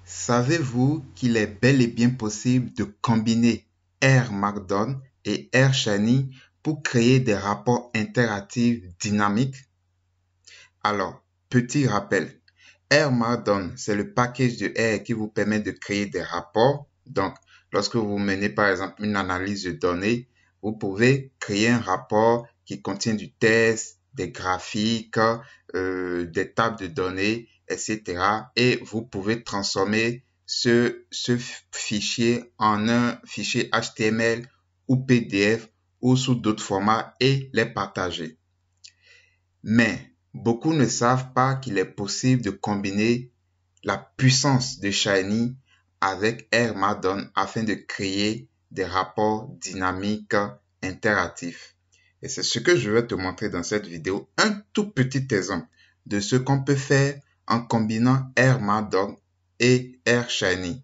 Savez-vous qu'il est bel et bien possible de combiner R Markdown et R Shiny pour créer des rapports interactifs dynamiques? Alors, petit rappel, R Markdown, c'est le package de R qui vous permet de créer des rapports. Donc, lorsque vous menez par exemple une analyse de données, vous pouvez créer un rapport qui contient du texte, des graphiques, des tables de données, etc. Et vous pouvez transformer ce fichier en un fichier HTML ou PDF ou sous d'autres formats et les partager. Mais beaucoup ne savent pas qu'il est possible de combiner la puissance de Shiny avec R Markdown afin de créer des rapports dynamiques interactifs. Et c'est ce que je vais te montrer dans cette vidéo, un tout petit exemple de ce qu'on peut faire en combinant R Markdown et R Shiny.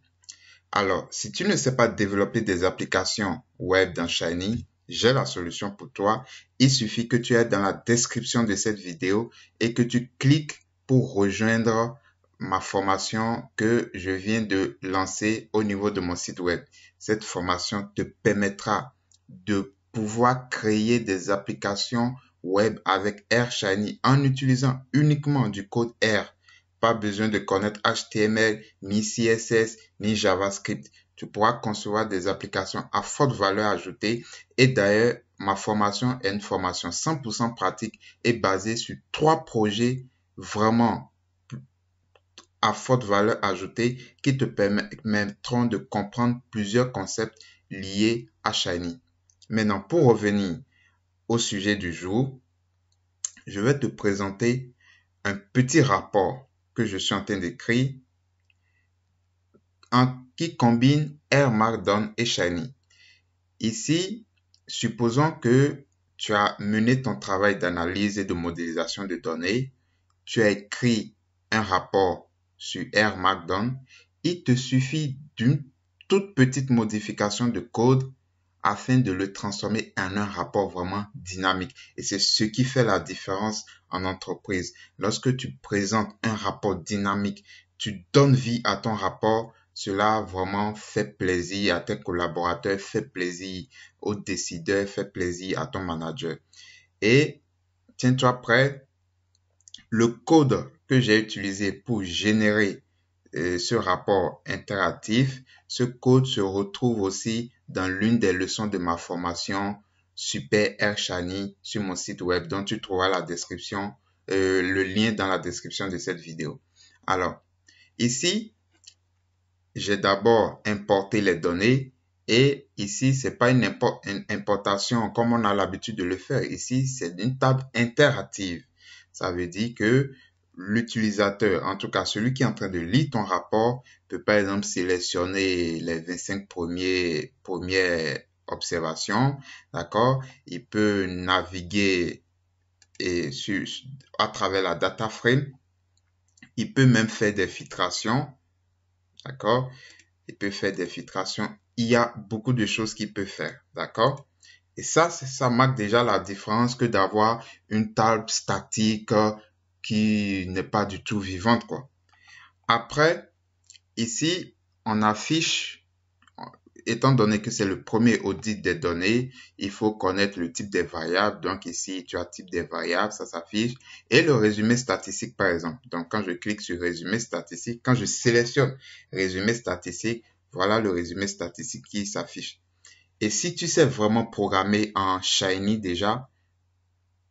Alors, si tu ne sais pas développer des applications web dans Shiny, j'ai la solution pour toi. Il suffit que tu ailles dans la description de cette vidéo et que tu cliques pour rejoindre ma formation que je viens de lancer au niveau de mon site web. Cette formation te permettra de pouvoir créer des applications web avec R Shiny en utilisant uniquement du code R. Pas besoin de connaître HTML, ni CSS, ni JavaScript. Tu pourras concevoir des applications à forte valeur ajoutée. Et d'ailleurs, ma formation est une formation 100% pratique et basée sur 3 projets vraiment à forte valeur ajoutée qui te permettront de comprendre plusieurs concepts liés à Shiny. Maintenant, pour revenir au sujet du jour, je vais te présenter un petit rapport que je suis en train d'écrire qui combine R Markdown et Shiny. Ici, supposons que tu as mené ton travail d'analyse et de modélisation de données, tu as écrit un rapport sur R Markdown, il te suffit d'une toute petite modification de code afin de le transformer en un rapport vraiment dynamique. Et c'est ce qui fait la différence en entreprise. Lorsque tu présentes un rapport dynamique, tu donnes vie à ton rapport, cela vraiment fait plaisir à tes collaborateurs, fait plaisir aux décideurs, fait plaisir à ton manager. Et tiens-toi prêt, le code que j'ai utilisé pour générer ce rapport interactif, ce code se retrouve aussi dans l'une des leçons de ma formation Super R Shiny sur mon site web dont tu trouveras la description, le lien dans la description de cette vidéo. Alors, ici, j'ai d'abord importé les données et ici, c'est pas une importation comme on a l'habitude de le faire. Ici, c'est une table interactive. Ça veut dire que l'utilisateur, en tout cas celui qui est en train de lire ton rapport, peut par exemple sélectionner les 25 premières observations, d'accord? Il peut naviguer à travers la data frame. Il peut même faire des filtrations, d'accord? Il peut faire des filtrations. Il y a beaucoup de choses qu'il peut faire, d'accord? Et ça marque déjà la différence que d'avoir une table statique qui n'est pas du tout vivante, quoi. Après, ici, on affiche, étant donné que c'est le premier audit des données, il faut connaître le type des variables. Donc ici, tu as type des variables, ça s'affiche. Et le résumé statistique, par exemple. Donc quand je clique sur résumé statistique, quand je sélectionne résumé statistique, voilà le résumé statistique qui s'affiche. Et si tu sais vraiment programmer en Shiny déjà,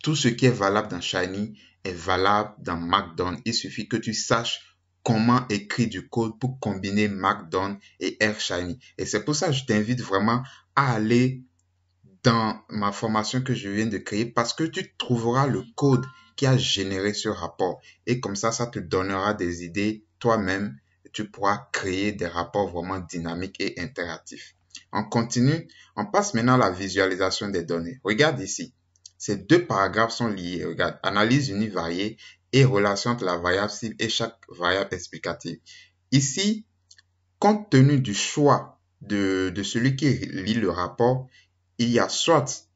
tout ce qui est valable dans Shiny est valable dans Markdown. Il suffit que tu saches comment écrire du code pour combiner Markdown et R Shiny. Et c'est pour ça que je t'invite vraiment à aller dans ma formation que je viens de créer parce que tu trouveras le code qui a généré ce rapport. Et comme ça te donnera des idées toi-même. Tu pourras créer des rapports vraiment dynamiques et interactifs. On continue. On passe maintenant à la visualisation des données. Regarde ici. Ces deux paragraphes sont liés. Regarde, analyse univariée et relation entre la variable cible et chaque variable explicative. Ici, compte tenu du choix de celui qui lit le rapport, il y a soit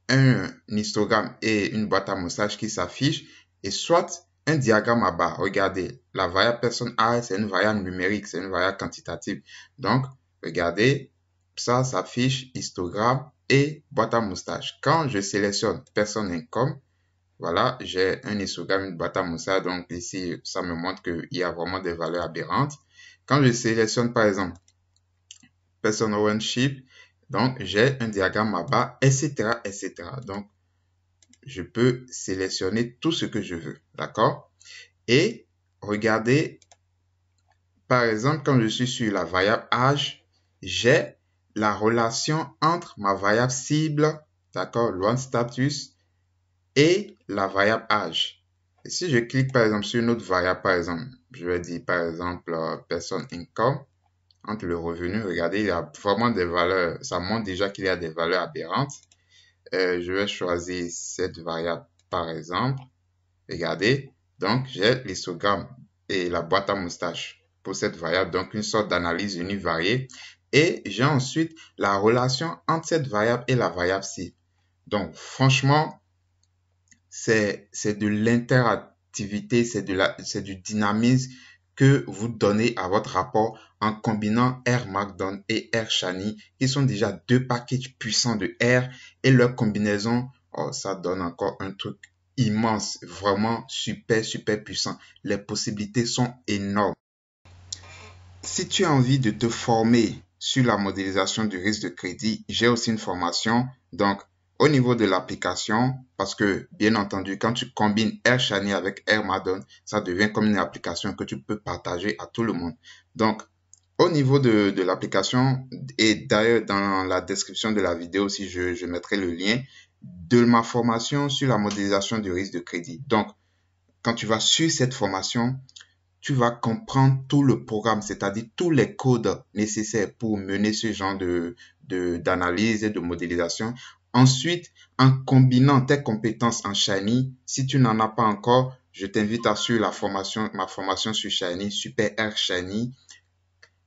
un histogramme et une boîte à message qui s'affichent et soit un diagramme à barre. Regardez, la variable personne âge, c'est une variable numérique, c'est une variable quantitative. Donc, regardez, ça s'affiche histogramme et boîte à moustache. Quand je sélectionne personne income, voilà, j'ai un histogramme, une boîte à moustache. Donc ici, ça me montre qu'il y a vraiment des valeurs aberrantes. Quand je sélectionne par exemple person ownership, donc j'ai un diagramme à bas, etc., etc. Donc, je peux sélectionner tout ce que je veux, d'accord? Et regardez, par exemple, quand je suis sur la variable âge, j'ai la relation entre ma variable cible, d'accord, loan status, et la variable âge. Et si je clique par exemple sur une autre variable, par exemple, je vais dire par exemple personne income, entre le revenu, regardez, il y a vraiment des valeurs, ça montre déjà qu'il y a des valeurs aberrantes. Je vais choisir cette variable par exemple. Regardez, donc j'ai l'histogramme et la boîte à moustache pour cette variable, donc une sorte d'analyse univariée. Et j'ai ensuite la relation entre cette variable et la variable cible. Donc franchement, c'est de l'interactivité, c'est du dynamisme que vous donnez à votre rapport en combinant R Markdown et R Shiny, qui sont déjà deux packages puissants de R, et leur combinaison, oh, ça donne encore un truc immense, vraiment super, super puissant. Les possibilités sont énormes. Si tu as envie de te former sur la modélisation du risque de crédit, j'ai aussi une formation. Donc, au niveau de l'application, parce que, bien entendu, quand tu combines Air Shiny avec Air Markdown, ça devient comme une application que tu peux partager à tout le monde. Donc, au niveau de l'application, et d'ailleurs, dans la description de la vidéo aussi, je mettrai le lien de ma formation sur la modélisation du risque de crédit. Donc, quand tu vas sur cette formation, tu vas comprendre tout le programme, c'est-à-dire tous les codes nécessaires pour mener ce genre d'analyse et de modélisation. Ensuite, en combinant tes compétences en Shiny, si tu n'en as pas encore, je t'invite à suivre ma formation sur Shiny, Super R Shiny.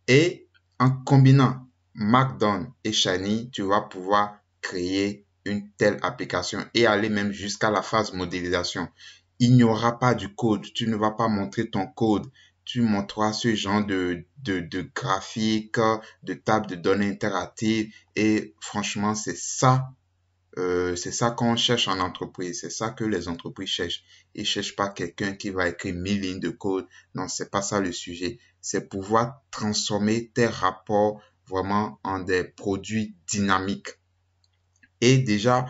Et en combinant Markdown et Shiny, tu vas pouvoir créer une telle application et aller même jusqu'à la phase modélisation. Il n'y aura pas du code, tu ne vas pas montrer ton code, tu montreras ce genre de graphique, de table de données interactives et franchement, c'est ça qu'on cherche en entreprise, c'est ça que les entreprises cherchent. Ils cherchent pas quelqu'un qui va écrire 1000 lignes de code. Non, c'est pas ça le sujet. C'est pouvoir transformer tes rapports vraiment en des produits dynamiques. Et déjà,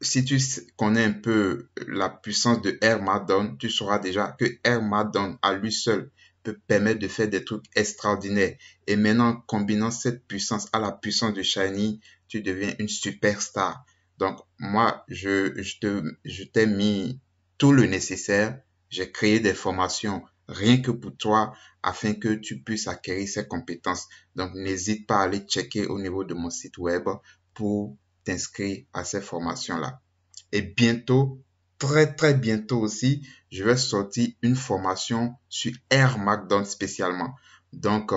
si tu connais un peu la puissance de R Markdown, tu sauras déjà que R Markdown à lui seul peut permettre de faire des trucs extraordinaires. Et maintenant, en combinant cette puissance à la puissance de Shiny, tu deviens une superstar. Donc, moi, je t'ai mis tout le nécessaire. J'ai créé des formations rien que pour toi afin que tu puisses acquérir ces compétences. Donc, n'hésite pas à aller checker au niveau de mon site web pour t'inscrire à ces formations-là. Et bientôt, très très bientôt aussi, je vais sortir une formation sur R Markdown spécialement. Donc,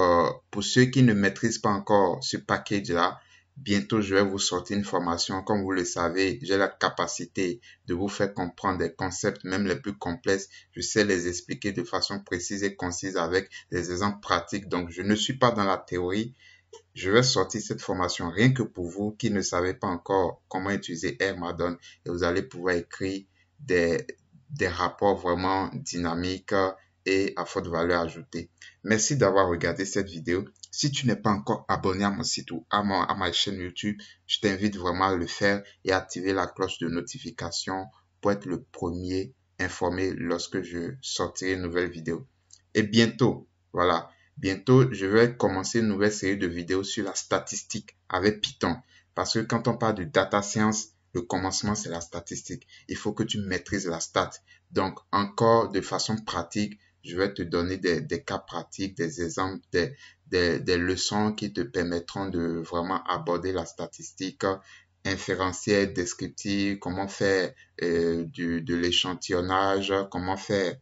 pour ceux qui ne maîtrisent pas encore ce package-là, bientôt je vais vous sortir une formation. Comme vous le savez, j'ai la capacité de vous faire comprendre des concepts, même les plus complexes. Je sais les expliquer de façon précise et concise avec des exemples pratiques. Donc, je ne suis pas dans la théorie. Je vais sortir cette formation rien que pour vous qui ne savez pas encore comment utiliser R Markdown et vous allez pouvoir écrire des, des rapports vraiment dynamiques et à forte valeur ajoutée. Merci d'avoir regardé cette vidéo. Si tu n'es pas encore abonné à mon site ou à ma chaîne YouTube, je t'invite vraiment à le faire et à activer la cloche de notification pour être le premier informé lorsque je sortirai une nouvelle vidéo. Et bientôt, voilà. Bientôt, je vais commencer une nouvelle série de vidéos sur la statistique avec Python. Parce que quand on parle de data science, le commencement, c'est la statistique. Il faut que tu maîtrises la stat. Donc, encore de façon pratique, je vais te donner des cas pratiques, des exemples, des leçons qui te permettront de vraiment aborder la statistique inférentielle, descriptive, comment faire de l'échantillonnage, comment faire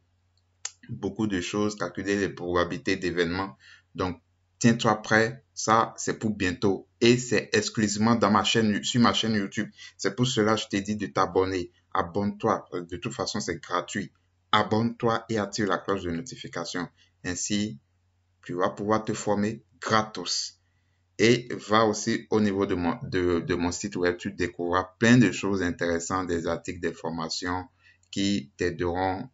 beaucoup de choses, calculer les probabilités d'événements. Donc, tiens-toi prêt, ça, c'est pour bientôt. Et c'est exclusivement dans sur ma chaîne YouTube. C'est pour cela que je t'ai dit de t'abonner. Abonne-toi. De toute façon, c'est gratuit. abonne-toi et active la cloche de notification. Ainsi, tu vas pouvoir te former gratos. Et va aussi au niveau de mon site web, tu découvriras plein de choses intéressantes, des articles, des formations qui t'aideront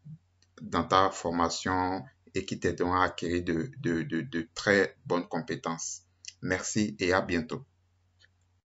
dans ta formation et qui t'aideront à acquérir de très bonnes compétences. Merci et à bientôt.